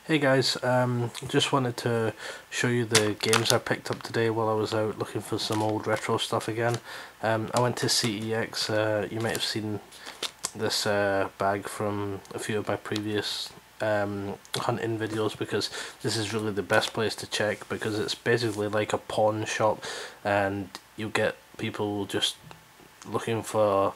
Hey guys, just wanted to show you the games I picked up today while I was out looking for some old retro stuff again. I went to CEX. You might have seen this bag from a few of my previous hunting videos, because this is really the best place to check, because it's basically like a pawn shop and you get people just looking for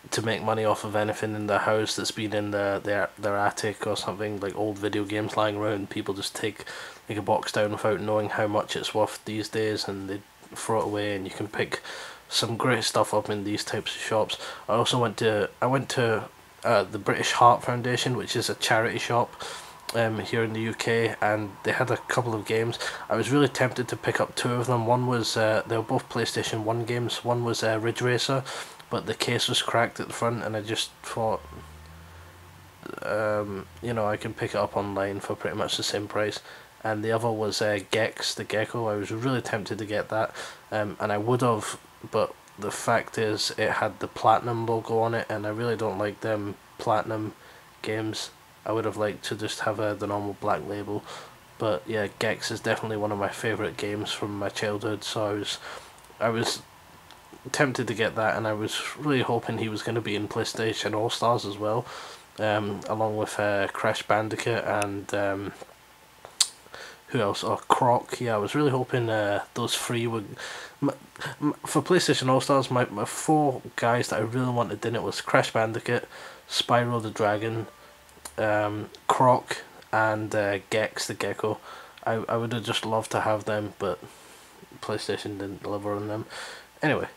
to make money off of anything in their house that's been in their attic or something, like old video games lying around. People just take like a box down without knowing how much it's worth these days, and they throw it away, and you can pick some great stuff up in these types of shops. I went to the British Heart Foundation, which is a charity shop here in the UK, and they had a couple of games. I was really tempted to pick up two of them. One was they were both PlayStation 1 games. One was Ridge Racer, but the case was cracked at the front, and I just thought, you know, I can pick it up online for pretty much the same price. And the other was Gex the Gecko. I was really tempted to get that, and I would have, but the fact is it had the Platinum logo on it, and I really don't like them Platinum games. I would have liked to just have the normal black label. But yeah, Gex is definitely one of my favourite games from my childhood, so I was tempted to get that, and I was really hoping he was going to be in PlayStation All Stars as well, along with Crash Bandicoot and who else? Oh, Croc. Yeah, I was really hoping those three would. For PlayStation All Stars, my four guys that I really wanted in it was Crash Bandicoot, Spyro the Dragon, Croc, and Gex the Gecko. I would have just loved to have them, but PlayStation didn't deliver on them. Anyway,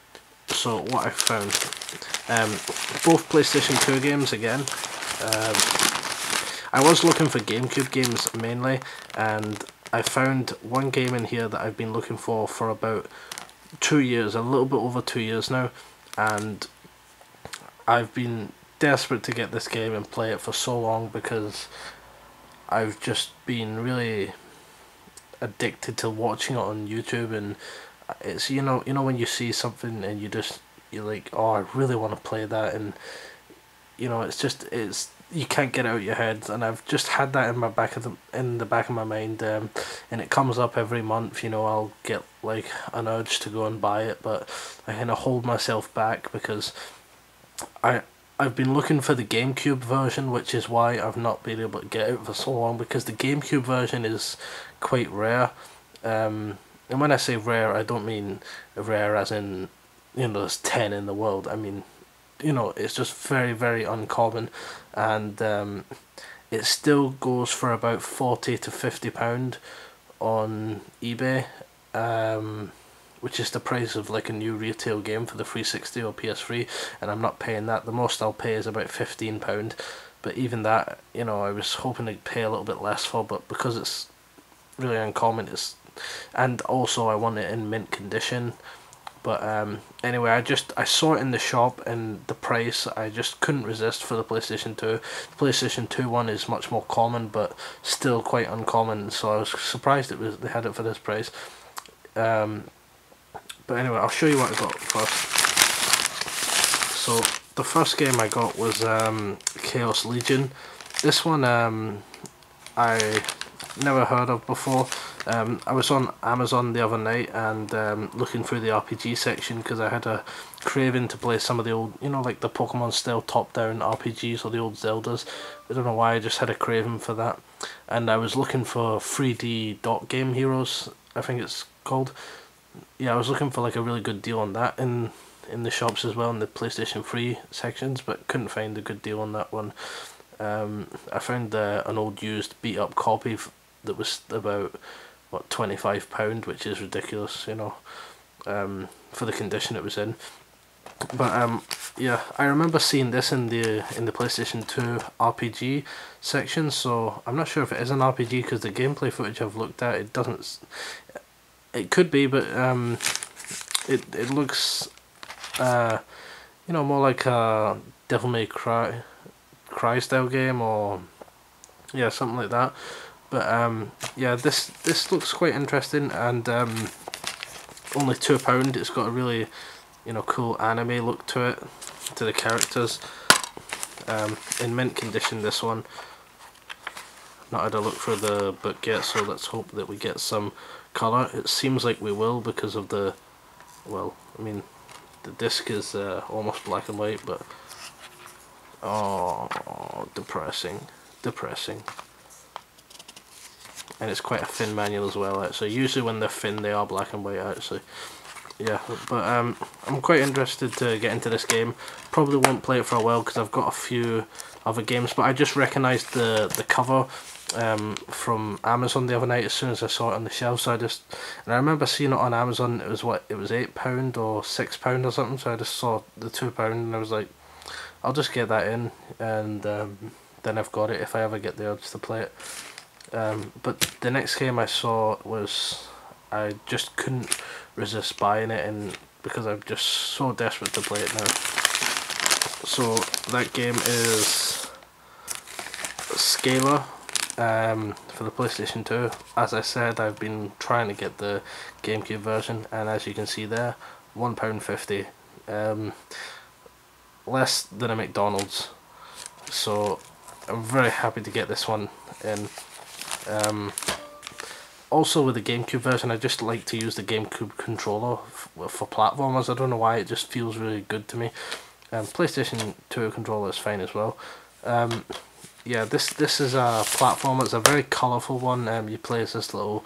so what I found, both PlayStation 2 games again. I was looking for GameCube games mainly, and I found one game in here that I've been looking for about 2 years, a little bit over 2 years now, and I've been desperate to get this game and play it for so long, because I've just been really addicted to watching it on YouTube. And it's, you know when you see something and you're like, oh, I really want to play that, and you know, it's you can't get it out of your head. And I've just had that in the back of my mind, and it comes up every month. You know, I'll get like an urge to go and buy it, but I kind of hold myself back, because I've been looking for the GameCube version, which is why I've not been able to get it for so long, because the GameCube version is quite rare. And when I say rare, I don't mean rare as in, you know, there's 10 in the world. I mean, you know, it's just very, very uncommon, and it still goes for about £40 to £50 on eBay, which is the price of like a new retail game for the 360 or PS3, and I'm not paying that. The most I'll pay is about £15, but even that, you know, I was hoping to pay a little bit less for, but because it's really uncommon, and also I want it in mint condition. But anyway, I saw it in the shop, and the price, I just couldn't resist for the PlayStation 2. The PlayStation 2 one is much more common, but still quite uncommon, so I was surprised they had it for this price. But anyway, I'll show you what I got first. So the first game I got was Chaos Legion. This one I never heard of before. I was on Amazon the other night and looking through the RPG section, because I had a craving to play some of the old, you know, like the Pokemon style top-down RPGs or the old Zeldas. I don't know why, I just had a craving for that. And I was looking for 3D Dot Game Heroes, I think it's called. Yeah, I was looking for like a really good deal on that in the shops as well, in the PlayStation 3 sections, but couldn't find a good deal on that one. I found an old used beat up copy that was about, what, £25, which is ridiculous, you know, for the condition it was in. But yeah, I remember seeing this in the PlayStation 2 RPG section, so I'm not sure if it is an RPG, because the gameplay footage I've looked at, it doesn't. It could be, but it looks you know, more like a Devil May Cry style game, or yeah, something like that. But yeah, this looks quite interesting, and only £2. It's got a really, you know, cool anime look to it, to the characters. In mint condition, this one. not had a look through the book yet, so let's hope that we get some colour. It seems like we will because of the, well, I mean, the disc is almost black and white, but oh, depressing, depressing. And it's quite a thin manual as well, actually. Usually when they're thin they are black and white, actually. Yeah, but I'm quite interested to get into this game. Probably won't play it for a while because I've got a few other games, but I just recognised the cover from Amazon the other night as soon as I saw it on the shelf. So and I remember seeing it on Amazon. It was £8 or £6 or something. So I just saw the £2 and I was like, I'll just get that in, and then I've got it if I ever get the urge to play it. But the next game I saw was, I just couldn't resist buying it, and because I'm just so desperate to play it now. So that game is Scalar for the PlayStation 2. As I said, I've been trying to get the GameCube version, and as you can see there, £1.50, less than a McDonald's. So I'm very happy to get this one in. Also with the GameCube version, I just like to use the GameCube controller for platformers. I don't know why, it just feels really good to me. PlayStation 2 controller is fine as well. Yeah, this is a platformer. It's a very colourful one. You play as this little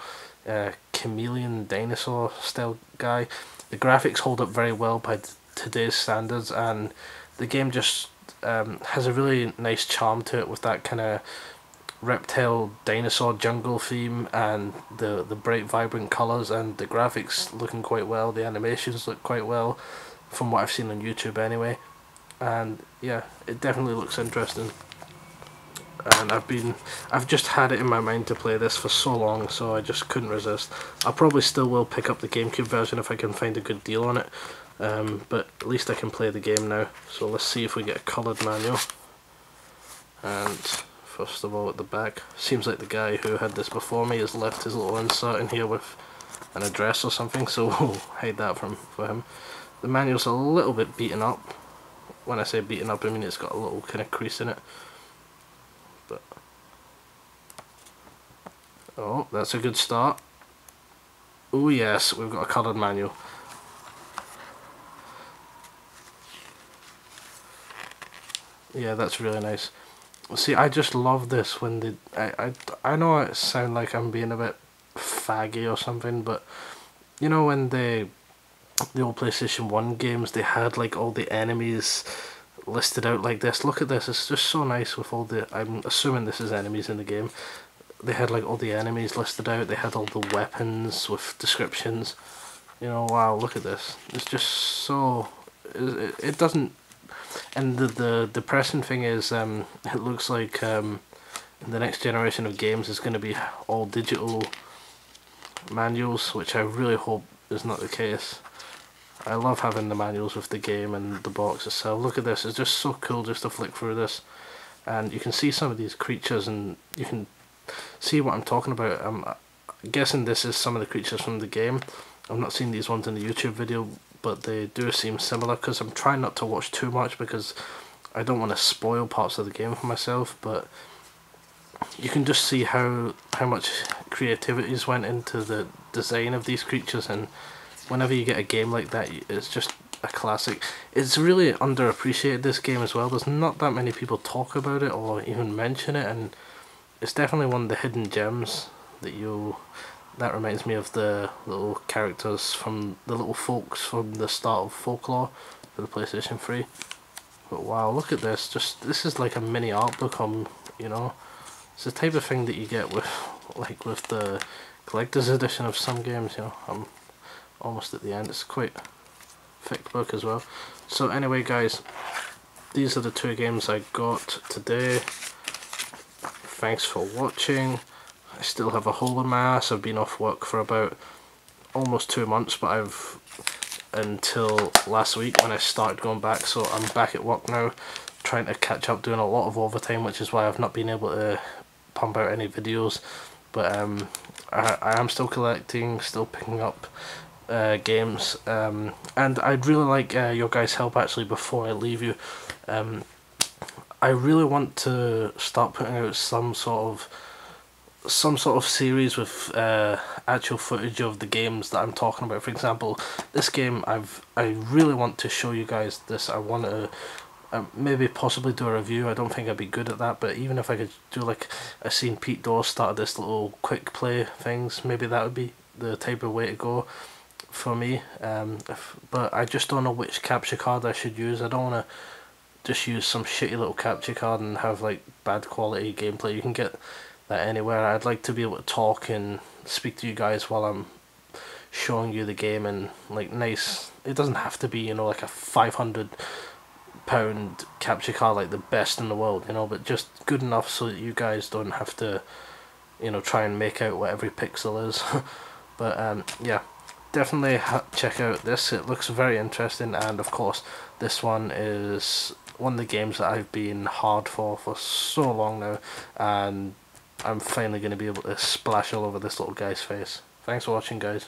chameleon dinosaur style guy. The graphics hold up very well by today's standards, and the game just has a really nice charm to it with that kind of reptile dinosaur jungle theme, and the bright vibrant colours, and the graphics looking quite well. The animations look quite well from what I've seen on YouTube anyway, and yeah, it definitely looks interesting. And I've just had it in my mind to play this for so long, so I just couldn't resist. I probably still will pick up the GameCube version if I can find a good deal on it, but at least I can play the game now. So let's see if we get a coloured manual. And first of all, at the back, seems like the guy who had this before me has left his little insert in here with an address or something, so we'll hide that for him. The manual's a little bit beaten up. When I say beaten up, I mean it's got a little kind of crease in it. But oh, that's a good start. Oh yes, we've got a coloured manual. Yeah, that's really nice. See, I just love this when they... I know it sounds like I'm being a bit faggy or something, but you know when the old PlayStation 1 games, they had like all the enemies listed out like this. Look at this, it's just so nice with all the... I'm assuming this is enemies in the game. They had like all the enemies listed out, they had all the weapons with descriptions. You know, wow, look at this. It's just so... It doesn't... And the depressing thing is, it looks like the next generation of games is going to be all digital manuals, which I really hope is not the case. I love having the manuals with the game and the box itself. Look at this, it's just so cool just to flick through this. And you can see some of these creatures and you can see what I'm talking about. I'm guessing this is some of the creatures from the game. I've not seen these ones in the YouTube video, but they do seem similar, because I'm trying not to watch too much because I don't want to spoil parts of the game for myself, but you can just see how much creativity's went into the design of these creatures, and whenever you get a game like that, it's just a classic. It's really underappreciated, this game, as well. There's not that many people talk about it or even mention it, and it's definitely one of the hidden gems that reminds me of the little characters from the little folks from the start of Folklore for the PlayStation 3. But wow, look at this, this is like a mini art book on, you know, it's the type of thing that you get with the collector's edition of some games, you know. I'm almost at the end, it's quite a thick book as well. So anyway guys, these are the two games I got today. Thanks for watching. I still have a hole in my ass. I've been off work for about almost 2 months, but until last week when I started going back, so I'm back at work now, trying to catch up, doing a lot of overtime, which is why I've not been able to pump out any videos. But I am still collecting, still picking up games, and I'd really like your guys' help actually before I leave you. I really want to start putting out some sort of some sort of series with actual footage of the games that I'm talking about. For example, this game I really want to show you guys this. I want to maybe possibly do a review. I don't think I'd be good at that, but even if I could do like, I seen Pete Dawes started this little quick play things, maybe that would be the type of way to go for me. But I just don't know which capture card I should use. I don't want to just use some shitty little capture card and have like bad quality gameplay. You can get that anywhere. I'd like to be able to talk and speak to you guys while I'm showing you the game, and like nice, it doesn't have to be, you know, like a £500 capture card like the best in the world, you know, but just good enough so that you guys don't have to, you know, try and make out what every pixel is. But yeah, definitely check out this. It looks very interesting, and of course this one is one of the games that I've been hard for so long now, and I'm finally going to be able to splash all over this little guy's face. Thanks for watching, guys.